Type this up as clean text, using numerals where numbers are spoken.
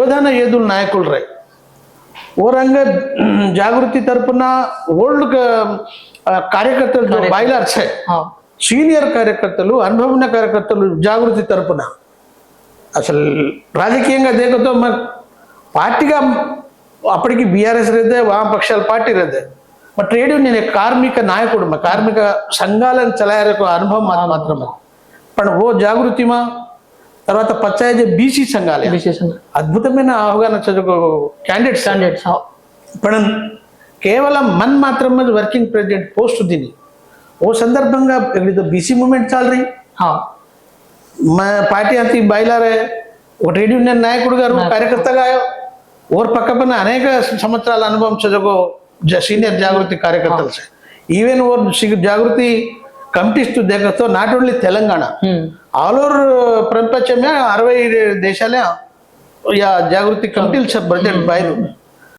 ప్రధాన ఏదుల నాయకులు రే ఓ రంగ జాగృతి తరపున ఓల్డ్ కార్యకర్తలు బాయిలర్స్ సీనియర్ కార్యకర్తలు అనుభవమైన కార్యకర్తలు జాగృతి తరపున అసలు రాజకీయంగా దేకతో పార్టీగా అప్పటికి బీఆర్ఎస్ रहते వామపక్షాల పార్టీ रहते మా ట్రేడ్ యూనియన్ కార్మిక నాయకుడు మా కార్మిక సంఘాలను చలాయరకు అనుభవం మాత్రమే पण वो జాగృతి మా తర్వాత పంచాయతీ బీసీ సంఘాలే అద్భుతమైన అవగాహన చదువు క్యాండిడేట్స్ पण కేవలం मन మాత్రమే వర్కింగ్ ప్రెసిడెంట్ పోస్ట్ దీని वो సందర్భంగా बीसी मूवमेंट चल रही मैं पार्टी अंति बाइलर है वो ट्रेड यूनियन नायकुడు గారు కార్యకర్తగా और పక్కపన్న అనేక సంవత్సరాల అనుభవం చదువు सीनियर जागृति कार्यकर्ता से इवन वो जागृति कमिटीज तो देखा तो not only Telangana all over प्रपंच में 60 देशाले या जागृति कमिटीలు सब प्रेजेंट बाहर